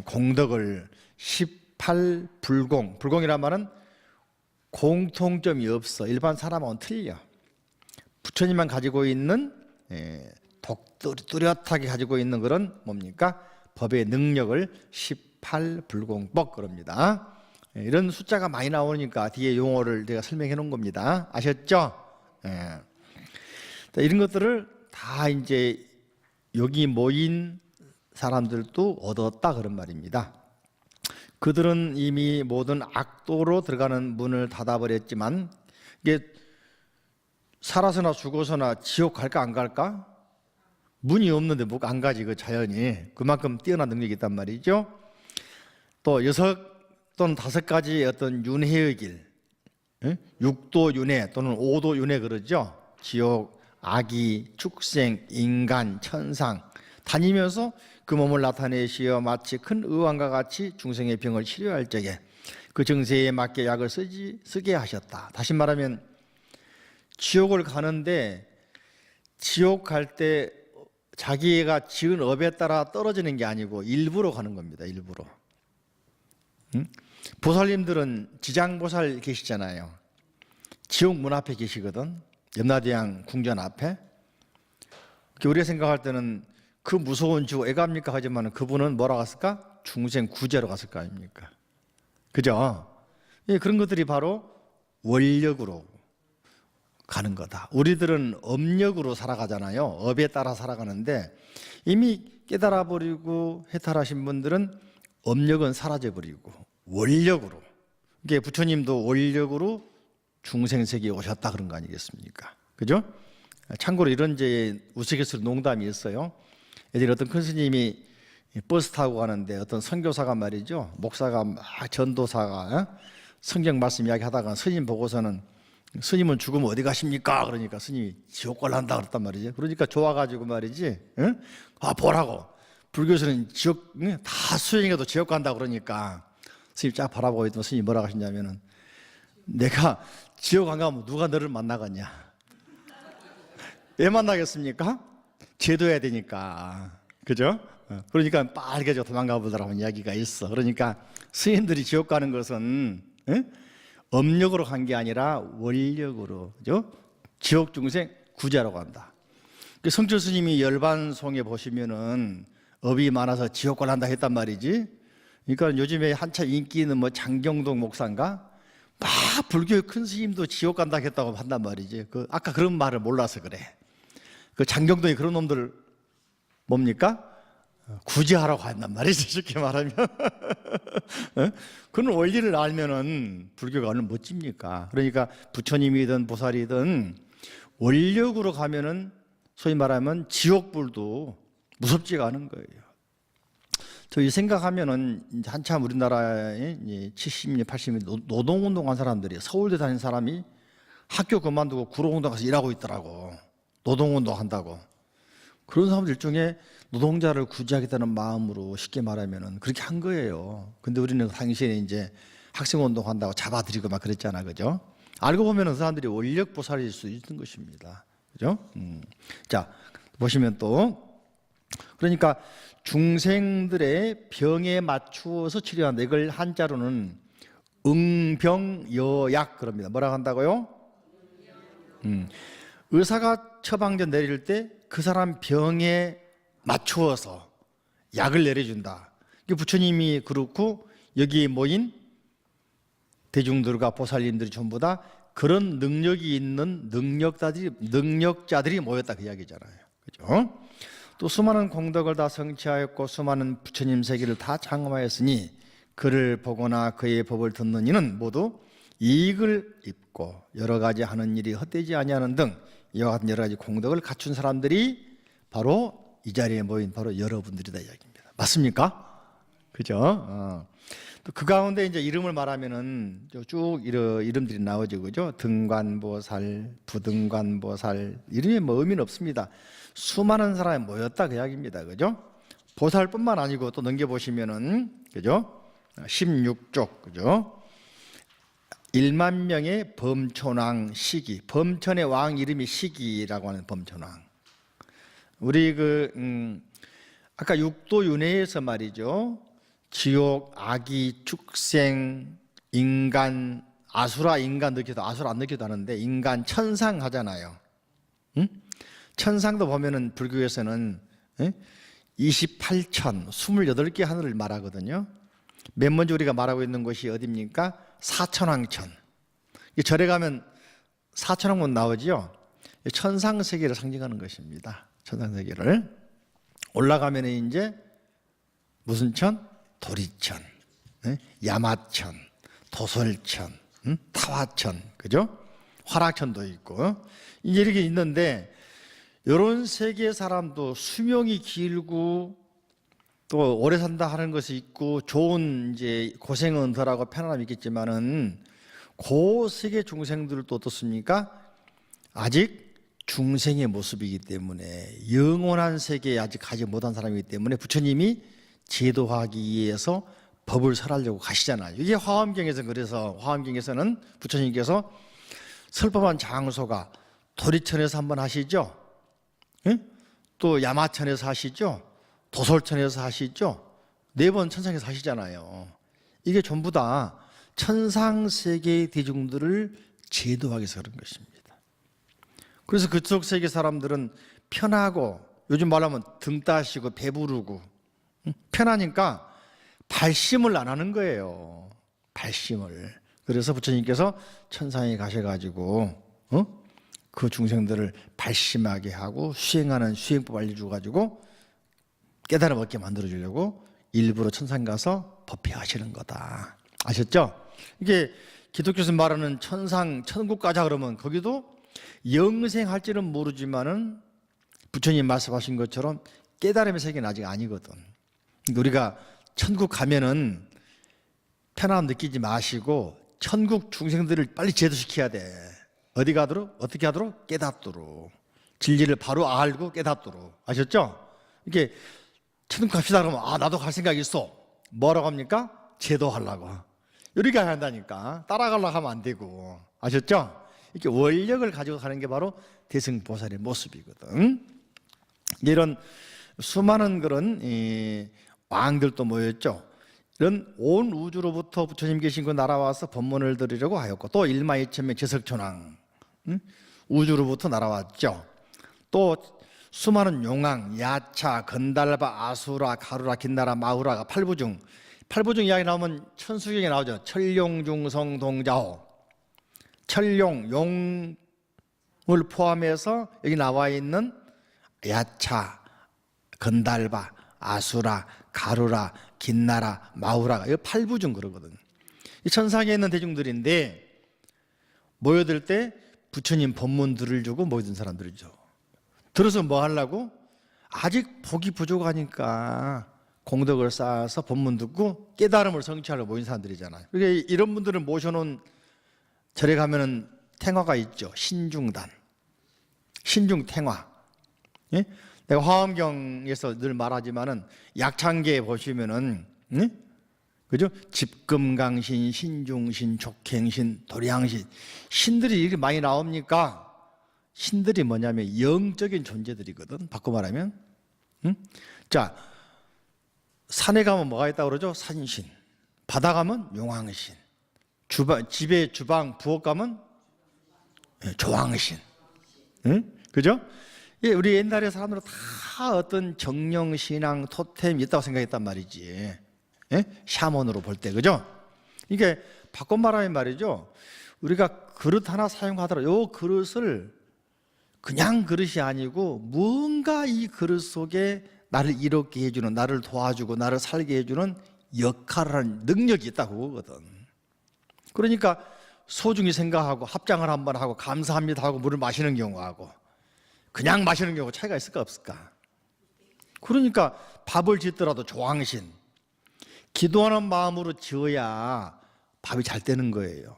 A: 공덕을 18불공. 불공이란 말은 공통점이 없어. 일반 사람하고는 틀려. 부처님만 가지고 있는 뚜렷하게 가지고 있는 그런 뭡니까? 법의 능력을 18불공법 그럽니다. 이런 숫자가 많이 나오니까 뒤에 용어를 제가 설명해 놓은 겁니다. 아셨죠? 이런 것들을 다 이제 여기 모인 사람들도 얻었다 그런 말입니다. 그들은 이미 모든 악도로 들어가는 문을 닫아버렸지만 이게 살아서나 죽어서나 지옥 갈까 안 갈까? 문이 없는데 뭐가 안 가지 그 자연이. 그만큼 뛰어난 능력이 있단 말이죠. 또 6 또는 5가지의 어떤 윤회의 길, 6도 윤회 또는 5도 윤회 그러죠. 지옥, 아기, 축생, 인간, 천상 다니면서 그 몸을 나타내시어 마치 큰 의왕과 같이 중생의 병을 치료할 적에 그 증세에 맞게 약을 쓰게 하셨다. 다시 말하면 지옥을 가는데 지옥 갈 때 자기가 지은 업에 따라 떨어지는 게 아니고 일부러 가는 겁니다. 일부러. 보살님들은 지장보살 계시잖아요. 지옥 문 앞에 계시거든. 염라대왕 궁전 앞에. 우리가 생각할 때는 그 무서운 지옥 애갑니까 하지만 그분은 뭐라 갔을까? 중생 구제로 갔을 거 아닙니까? 그죠? 예, 그런 것들이 바로 원력으로 가는 거다. 우리들은 업력으로 살아가잖아요. 업에 따라 살아가는데 이미 깨달아버리고 해탈하신 분들은 업력은 사라져버리고 원력으로. 이게 부처님도 원력으로 중생세계에 오셨다 그런 거 아니겠습니까? 그죠? 참고로 이런 제 우스갯소리 농담이 있어요. 예전에 어떤 큰 스님이 버스 타고 가는데 어떤 선교사가 말이죠. 목사가 막 전도사가 성경 말씀 이야기하다가 스님 보고서는 스님은 죽으면 어디 가십니까? 그러니까 스님이 지옥 갈란다 그랬단 말이죠. 그러니까 좋아가지고 말이지. 응? 아 보라고. 불교에서는 지옥 다 수행해도 지옥 간다 그러니까 스님 쫙 바라보고 있던 스님이 뭐라고 하시냐면은 내가 지옥 안 가면 누가 너를 만나겠냐? 왜 만나겠습니까? 제도해야 되니까. 그죠? 그러니까 빨개져 도망가 보더라는 이야기가 있어. 그러니까 스님들이 지옥 가는 것은 업력으로 간 게 아니라 원력으로, 그죠? 지옥 중생 구제하러 간다. 성철 스님이 열반송에 보시면은 업이 많아서 지옥 갈란다 했단 말이지. 그러니까 요즘에 한참 인기 있는 뭐 장경동 목사인가 막 불교의 큰 스님도 지옥 간다 했다고 한단 말이지. 아까 그런 말을 몰라서 그래. 그 장경동이 그런 놈들 뭡니까? 구제하라고 한단 말이지, 쉽게 말하면. 그런 원리를 알면은 불교가 얼마나 멋집니까? 그러니까 부처님이든 보살이든 원력으로 가면은 소위 말하면 지옥불도 무섭지가 않은 거예요. 저희 생각하면은 한참 우리나라에 70년, 80년 노동운동한 사람들이 서울대 다닌 사람이 학교 그만두고 구로운동 가서 일하고 있더라고. 노동운동 한다고. 그런 사람들 중에 노동자를 구제하겠다는 마음으로 쉽게 말하면은 그렇게 한 거예요. 근데 우리는 당시에 이제 학생운동 한다고 잡아들이고 막 그랬잖아, 그죠? 알고 보면은 그 사람들이 원력 보살일 수 있는 것입니다, 그죠? 자, 보시면 또 그러니까 중생들의 병에 맞추어서 치료한다. 이걸 한자로는 응병여약 그럽니다. 뭐라고 한다고요? 의사가 처방전 내릴 때 그 사람 병에 맞추어서 약을 내려준다. 부처님이 그렇고 여기에 모인 대중들과 보살님들이 전부 다 그런 능력이 있는 능력자들이 모였다 그 이야기잖아요. 그죠? 또 수많은 공덕을 다 성취하였고 수많은 부처님 세계를 다 장엄하였으니 그를 보거나 그의 법을 듣는 이는 모두 이익을 입고 여러 가지 하는 일이 헛되지 아니하는 등 이와 같은 여러 가지 공덕을 갖춘 사람들이 바로 이 자리에 모인 바로 여러분들이다 이야기입니다. 맞습니까? 그죠? 또 그 가운데 이제 이름을 말하면은 쭉 이름들이 나오죠, 그죠? 등관보살, 부등관보살 이름에 뭐 의미는 없습니다. 수많은 사람이 모였다 그 이야기입니다, 그죠? 보살뿐만 아니고 또 넘겨 보시면은 그죠? 16쪽 그죠? 1만 명의 범촌왕 시기, 범천의 왕 이름이 시기라고 하는 범천왕. 우리 아까 육도 윤회에서 말이죠. 지옥, 아기, 축생, 인간, 아수라, 인간 넣기도 아수라 안 넣기도 하는데 인간, 천상 하잖아요. 천상도 보면은 불교에서는 28천, 28개 하늘을 말하거든요. 맨 먼저 우리가 말하고 있는 것이 어디입니까? 사천왕천. 절에 가면 사천왕문 나오죠. 천상세계를 상징하는 것입니다. 천상세계를. 올라가면 이제 무슨 천? 도리천, 야마천, 도솔천, 타화천, 그죠? 화락천도 있고 이제 이렇게 있는데 이런 세계 사람도 수명이 길고 또 오래 산다 하는 것이 있고 좋은 이제 고생은 덜하고 편안함이 있겠지만은 그 세계 중생들도 어떻습니까? 아직 중생의 모습이기 때문에 영원한 세계에 아직 가지 못한 사람이기 때문에 부처님이 제도하기 위해서 법을 설하려고 가시잖아요. 이게 화엄경에서 그래서 화엄경에서는 부처님께서 설법한 장소가 도리천에서 한번 하시죠. 또 야마천에서 하시죠. 도솔천에서 하시죠. 4번 천상에서 하시잖아요. 이게 전부 다 천상세계의 대중들을 제도하기 위해서 그런 것입니다. 그래서 그쪽 세계 사람들은 편하고 요즘 말하면 등 따시고 배부르고 편하니까 발심을 안 하는 거예요. 발심을. 그래서 부처님께서 천상에 가셔가지고 그 중생들을 발심하게 하고 수행하는 수행법 알려주가지고 깨달음 얻게 만들어주려고 일부러 천상 가서 법회하시는 거다. 아셨죠? 이게 기독교에서 말하는 천상, 천국 가자 그러면 거기도 영생할지는 모르지만은 부처님 말씀하신 것처럼 깨달음의 세계는 아직 아니거든. 우리가 천국 가면은 편안함 느끼지 마시고 천국 중생들을 빨리 제도시켜야 돼. 어디 가도록? 어떻게 하도록? 깨닫도록. 진리를 바로 알고 깨닫도록. 아셨죠? 이게 천국 갑시다 그러면 나도 갈 생각이 있어. 뭐라고 합니까? 제도하려고. 이렇게 한다니까. 따라가려고 하면 안 되고. 아셨죠? 이렇게 원력을 가지고 가는 게 바로 대승보살의 모습이거든. 이런 수많은 그런 왕들도 모였죠. 이런 온 우주로부터 부처님 계신 그 날아와서 법문을 드리려고 하였고, 또 1만 2천 명 제석천왕, 우주로부터 날아왔죠. 또 수많은 용왕, 야차, 건달바, 아수라, 가루라, 긴나라, 마후라가 팔부중 이야기 나오면 천수경에 나오죠. 철용, 중성, 동자호. 철용, 용을 포함해서 여기 나와 있는 야차, 건달바, 아수라, 가루라, 긴나라, 마후라가 이거 팔부중 그러거든. 이 천상에 있는 대중들인데 모여들 때 부처님 법문 들으려고 모여든 사람들이죠. 들어서 뭐 하려고? 아직 복이 부족하니까 공덕을 쌓아서 법문 듣고 깨달음을 성취하려고 모인 사람들이잖아요. 그러니까 이런 분들을 모셔놓은 절에 가면은 탱화가 있죠. 신중단, 신중탱화. 예? 내가 화엄경에서 늘 말하지만은 약창계에 보시면은, 그죠? 집금강신, 신중신, 족행신, 도량신, 신들이 이렇게 많이 나옵니까? 신들이 뭐냐면 영적인 존재들이거든. 바꿔 말하면, 자, 산에 가면 뭐가 있다고 그러죠? 산신. 바다 가면 용왕신. 집에 주방 부엌 가면 조왕신. 응? 그죠? 예, 우리 옛날에 사람들은 다 어떤 정령신앙 토템이 있다고 생각했단 말이지. 예? 샤먼으로 볼 때, 그죠? 이게 바꿔 말하면 말이죠. 우리가 그릇 하나 사용하더라도 요 그릇을 그냥 그릇이 아니고 뭔가 이 그릇 속에 나를 이롭게 해주는, 나를 도와주고 나를 살게 해주는 역할을 하는 능력이 있다고 그거거든. 그러니까 소중히 생각하고 합장을 한번 하고 감사합니다 하고 물을 마시는 경우하고 그냥 마시는 경우 차이가 있을까 없을까? 그러니까 밥을 짓더라도 조왕신, 기도하는 마음으로 지어야 밥이 잘 되는 거예요.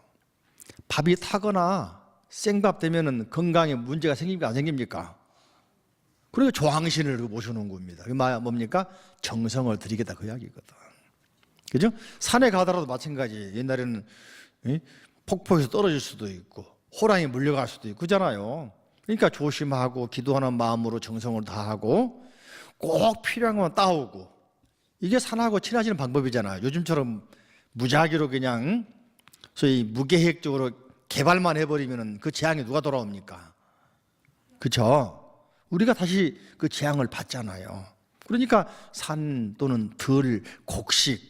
A: 밥이 타거나 생밥 되면은 건강에 문제가 생깁니까 안 생깁니까? 그러니까 조왕신을 모셔놓은 겁니다. 그게 뭡니까? 정성을 드리겠다 그 이야기거든. 그죠? 산에 가더라도 마찬가지. 옛날에는 폭포에서 떨어질 수도 있고 호랑이 물려갈 수도 있고 그잖아요. 그러니까 조심하고 기도하는 마음으로 정성을 다하고 꼭 필요한 것만 따오고, 이게 산하고 친해지는 방법이잖아요. 요즘처럼 무작위로 그냥 소위 무계획적으로 개발만 해버리면 그 재앙이 누가 돌아옵니까? 그렇죠? 우리가 다시 그 재앙을 받잖아요. 그러니까 산 또는 들, 곡식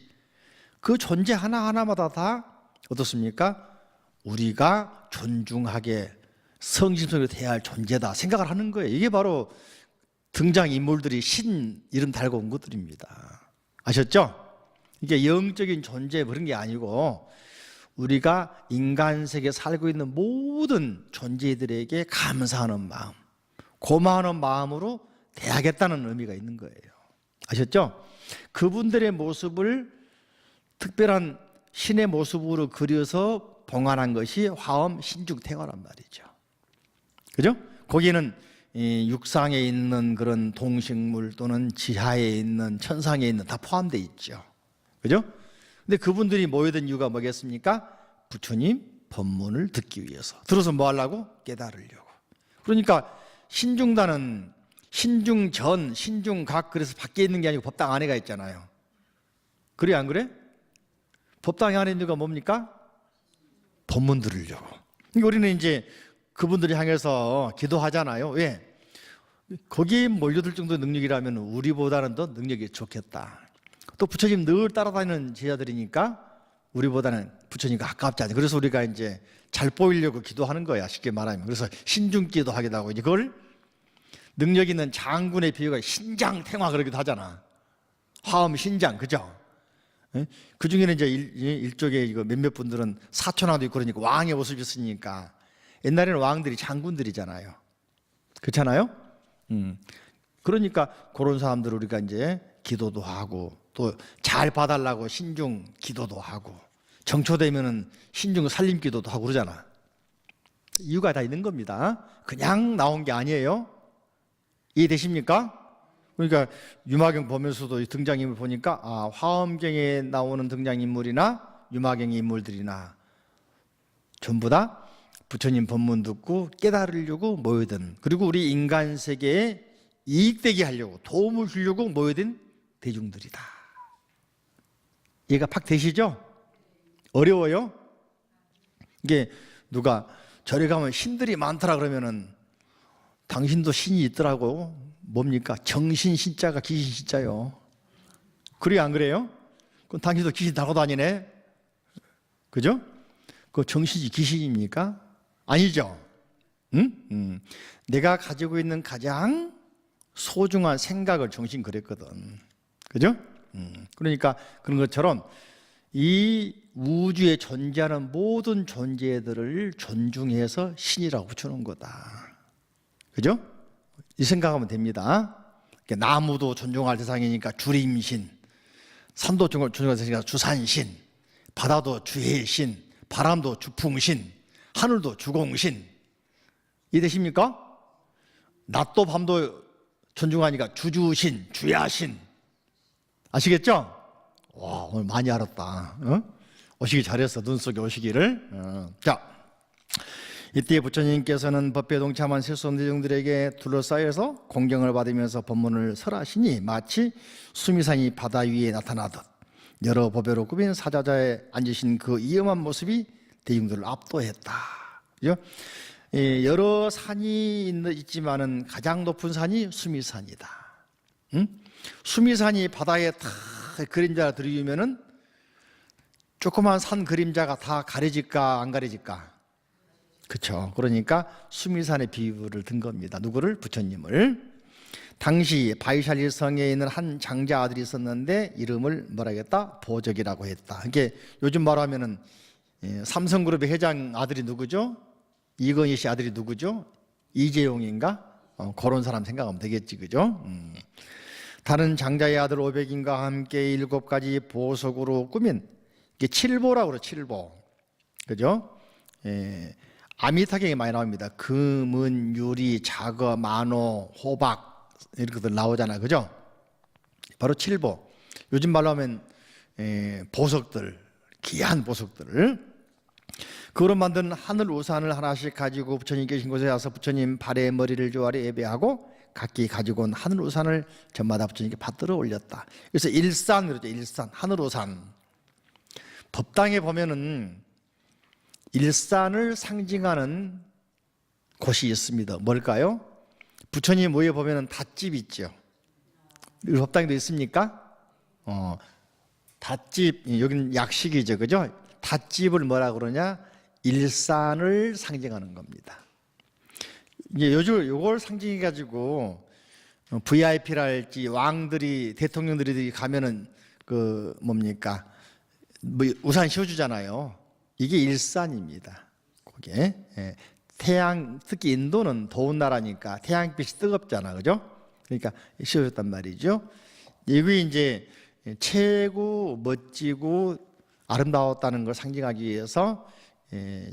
A: 그 존재 하나하나마다 다 어떻습니까? 우리가 존중하게 성심성의로 대해야 할 존재다 생각을 하는 거예요. 이게 바로 등장인물들이 신 이름 달고 온 것들입니다. 아셨죠? 이게 영적인 존재 그런 게 아니고 우리가 인간 세계에 살고 있는 모든 존재들에게 감사하는 마음, 고마워하는 마음으로 대하겠다는 의미가 있는 거예요. 아셨죠? 그분들의 모습을 특별한 신의 모습으로 그려서 봉안한 것이 화엄 신중탱화란 말이죠. 그죠? 거기에는 이 육상에 있는 그런 동식물 또는 지하에 있는 천상에 있는 다 포함되어 있죠. 그죠? 근데 그분들이 모여든 이유가 뭐겠습니까? 부처님 법문을 듣기 위해서. 들어서 뭐 하려고? 깨달으려고. 그러니까 신중단은 신중전, 신중각, 그래서 밖에 있는 게 아니고 법당 안에가 있잖아요. 그래 안 그래? 법당 안에 있는 게 뭡니까? 법문 들으려고. 그러니까 우리는 이제 그분들이 향해서 기도하잖아요. 왜? 거기에 몰려들 정도의 능력이라면 우리보다는 더 능력이 좋겠다. 또 부처님 늘 따라다니는 제자들이니까 우리보다는 부처님과 가깝지 않아요. 그래서 우리가 이제 잘 보이려고 기도하는 거야, 쉽게 말하면. 그래서 신중기도 하기도 하고, 이제 그걸 능력 있는 장군의 비유가 신장탱화 그러기도 하잖아. 화엄 신장, 그죠? 그 중에는 이제 일족의 이거 몇몇 분들은 사촌왕도 있고 그러니까 왕의 모습이 있으니까 옛날에는 왕들이 장군들이잖아요. 그렇잖아요? 그러니까 그런 사람들 우리가 이제 기도도 하고 또 잘 봐달라고 신중 기도도 하고 정초되면은 신중 살림 기도도 하고 그러잖아. 이유가 다 있는 겁니다. 그냥 나온 게 아니에요. 이해되십니까? 그러니까 유마경 보면서도 등장인물 보니까 화엄경에 나오는 등장인물이나 유마경의 인물들이나 전부 다 부처님 법문 듣고 깨달으려고 모여든, 그리고 우리 인간 세계에 이익되게 하려고 도움을 주려고 모여든 대중들이다. 이해가 팍 되시죠? 어려워요? 이게 누가 절에 가면 신들이 많더라 그러면은 당신도 신이 있더라고. 뭡니까? 정신 신자가 귀신 신자요. 그래요, 안 그래요? 그럼 당신도 귀신 타고 다니네? 그죠? 그 정신이 귀신입니까? 아니죠? 응? 내가 가지고 있는 가장 소중한 생각을 정신 그랬거든. 그죠? 그러니까 그런 것처럼 이 우주에 존재하는 모든 존재들을 존중해서 신이라고 붙여놓은 거다. 그죠? 이 생각하면 됩니다. 나무도 존중할 대상이니까 주림신, 산도 존중할 대상이니까 주산신, 바다도 주해신, 바람도 주풍신, 하늘도 주공신. 이해되십니까? 낮도 밤도 존중하니까 주주신, 주야신. 아시겠죠? 와, 오늘 많이 알았다. 오시기 잘했어. 눈 속에 오시기를. 자, 이때 부처님께서는 법에 동참한 세수원 대중들에게 둘러싸여서 공경을 받으면서 법문을 설하시니 마치 수미산이 바다 위에 나타나듯 여러 보배로 꾸민 사자자에 앉으신 그 위엄한 모습이 대중들을 압도했다. 그죠? 여러 산이 있지만은 가장 높은 산이 수미산이다. 수미산이 바다에 다 그림자가 들이우면은 조그만 산 그림자가 다 가려질까 안 가려질까? 그렇죠. 그러니까 수미산의 비유를 든 겁니다. 누구를? 부처님을. 당시 바이샬리 성에 있는 한 장자 아들이 있었는데 이름을 뭐라 했다? 보적이라고 했다. 이게 요즘 말하면은 삼성그룹의 회장 아들이 누구죠? 이건희 씨 아들이 누구죠? 이재용인가? 그런 사람 생각하면 되겠지, 그죠? 다른 장자의 아들 500인과 함께 7가지 보석으로 꾸민 이게 칠보라고 그래요. 칠보, 그죠? 아미타경이 많이 나옵니다. 금은, 유리, 자거, 만호, 호박 이런 것들 나오잖아요, 그죠? 바로 칠보. 요즘 말로 하면 보석들, 귀한 보석들을 그거로 만든 하늘 우산을 하나씩 가지고 부처님 계신 곳에 와서 부처님 발에 머리를 조아려 예배하고 각기 가지고 온 하늘 우산을 저마다 부처님께 받들어 올렸다. 그래서 일산 그러죠. 일산, 하늘 우산. 법당에 보면은 일산을 상징하는 곳이 있습니다. 뭘까요? 부처님 모에 보면은 닷집 있죠. 법당에도 있습니까? 닷집, 여기는 약식이죠, 그죠? 닷집을 뭐라 그러냐? 일산을 상징하는 겁니다. 이제 요즘 요걸 상징해 가지고 VIP랄지 왕들이 대통령들이 가면은 그 뭡니까? 뭐 우산 씌워주잖아요. 이게 일산입니다. 그게 태양, 특히 인도는 더운 나라니까 태양빛이 뜨겁잖아, 그죠? 그러니까 씌워줬단 말이죠. 이게 이제 최고 멋지고 아름다웠다는 걸 상징하기 위해서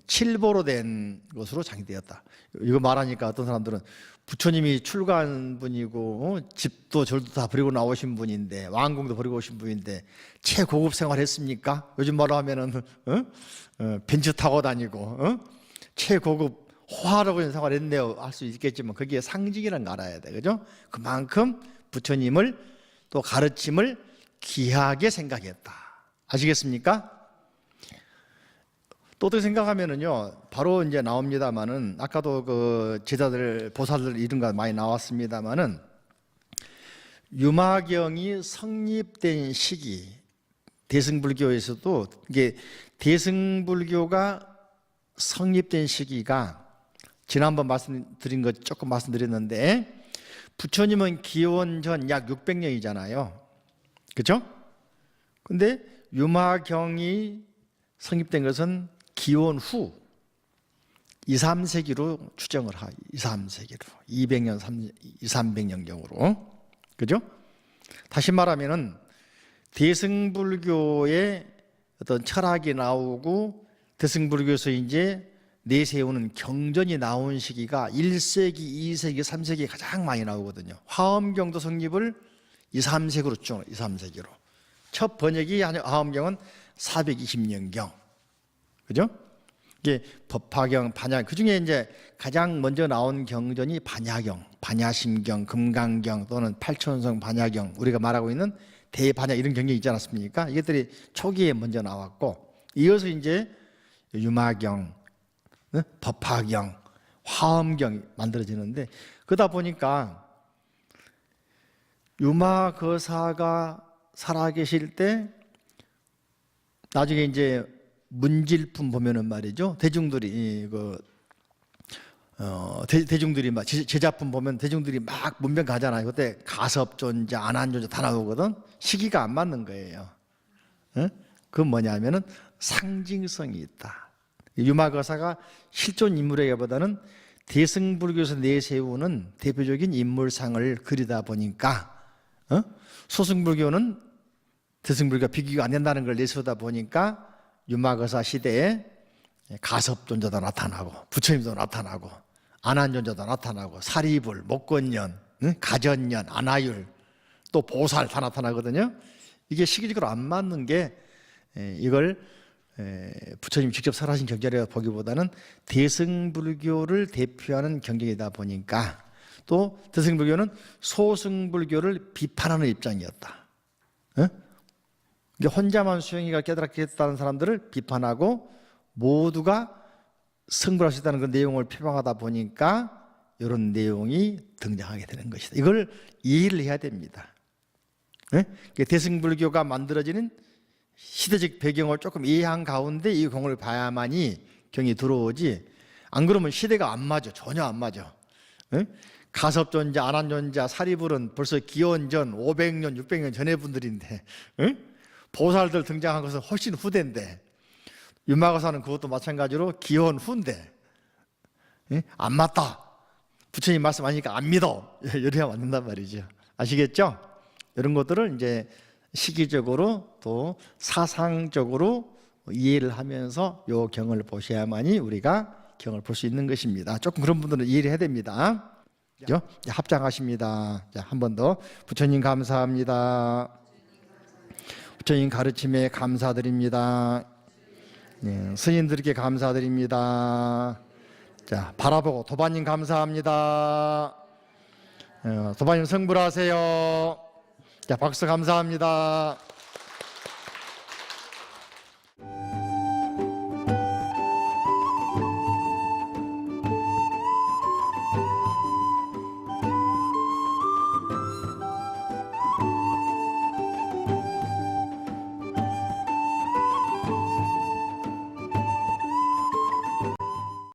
A: 칠보로 된 것으로 장식되었다. 이거 말하니까 어떤 사람들은 부처님이 출가한 분이고 집도 절도 다 버리고 나오신 분인데 왕궁도 버리고 오신 분인데 최고급 생활했습니까? 요즘 말로 하면은 벤츠 타고 다니고 최고급 호화로운 생활했네요 할 수 있겠지만 그게 상징이라는 거 알아야 돼, 그죠? 그만큼 부처님을 또 가르침을 귀하게 생각했다. 아시겠습니까? 또 어떻게 생각하면은요, 바로 이제 나옵니다만은, 아까도 그 제자들, 보살들 이런 거 많이 나왔습니다만은, 유마경이 성립된 시기, 대승불교에서도 이게 대승불교가 성립된 시기가 지난번 말씀드린 것 조금 말씀드렸는데, 부처님은 기원 전 약 600년이잖아요. 그렇죠? 근데 유마경이 성립된 것은 기원 후 2, 3세기로 추정을 하. 2, 3세기로 200년, 2, 300년경으로. 그죠? 다시 말하면은 대승불교의 어떤 철학이 나오고 대승불교에서 이제 내세우는 경전이 나온 시기가 1세기, 2세기, 3세기에 가장 많이 나오거든요. 화엄경도 성립을 2, 3세기로 추정을 2, 3세기로. 첫 번역이 화엄경은 420년경. 그죠? 이게 법화경, 반야, 그 중에 이제 가장 먼저 나온 경전이 반야경, 반야심경, 금강경 또는 팔천성 반야경, 우리가 말하고 있는 대반야 이런 경전이 있지 않았습니까? 이것들이 초기에 먼저 나왔고, 이어서 이제 유마경, 법화경, 화엄경이 만들어지는데, 그러다 보니까 유마거사가 살아계실 때 나중에 이제 문질품 보면은 말이죠, 대중들이 대중들이 막 제작품 보면 대중들이 막 문명 가잖아요. 그때 가섭존자, 안한존자 다 나오거든. 시기가 안 맞는 거예요. 그건 뭐냐면은 상징성이 있다. 유마거사가 실존 인물에게보다는 대승불교에서 내세우는 대표적인 인물상을 그리다 보니까, 소승불교는 대승불교가 비교가 안 된다는 걸 내세우다 보니까 유마거사 시대에 가섭존자도 나타나고 부처님도 나타나고 안한존자도 나타나고 사리불, 목건년, 가전년, 안하율, 또 보살 다 나타나거든요. 이게 시기적으로 안 맞는 게 이걸 부처님 직접 설하신 경전이라 보기보다는 대승불교를 대표하는 경전이다 보니까, 또 대승불교는 소승불교를 비판하는 입장이었다. 혼자만 수행이가 깨달았겠다는 사람들을 비판하고 모두가 승불할 수 있다는 그 내용을 표방하다 보니까 이런 내용이 등장하게 되는 것이다. 이걸 이해를 해야 됩니다. 대승불교가 만들어지는 시대적 배경을 조금 이해한 가운데 이 경을 봐야만이 경이 들어오지, 안 그러면 시대가 안 맞아. 전혀 안 맞아. 가섭존자, 안한존자, 사리불은 벌써 기원전 500년, 600년 전의 분들인데, 보살들 등장한 것은 훨씬 후대인데, 유마거사는 그것도 마찬가지로 기원 후인데, 안 맞다. 부처님 말씀하니까 안 믿어. 이래야 맞는단 말이죠. 아시겠죠? 이런 것들을 이제 시기적으로 또 사상적으로 이해를 하면서 요 경을 보셔야만이 우리가 경을 볼 수 있는 것입니다. 조금 그런 분들은 이해를 해야 됩니다. 합장하십니다. 자, 한 번 더. 부처님 감사합니다. 부처님 가르침에 감사드립니다. 스님들께 감사드립니다. 자, 바라보고 도반님 감사합니다. 도반님 성불하세요. 자, 박수 감사합니다.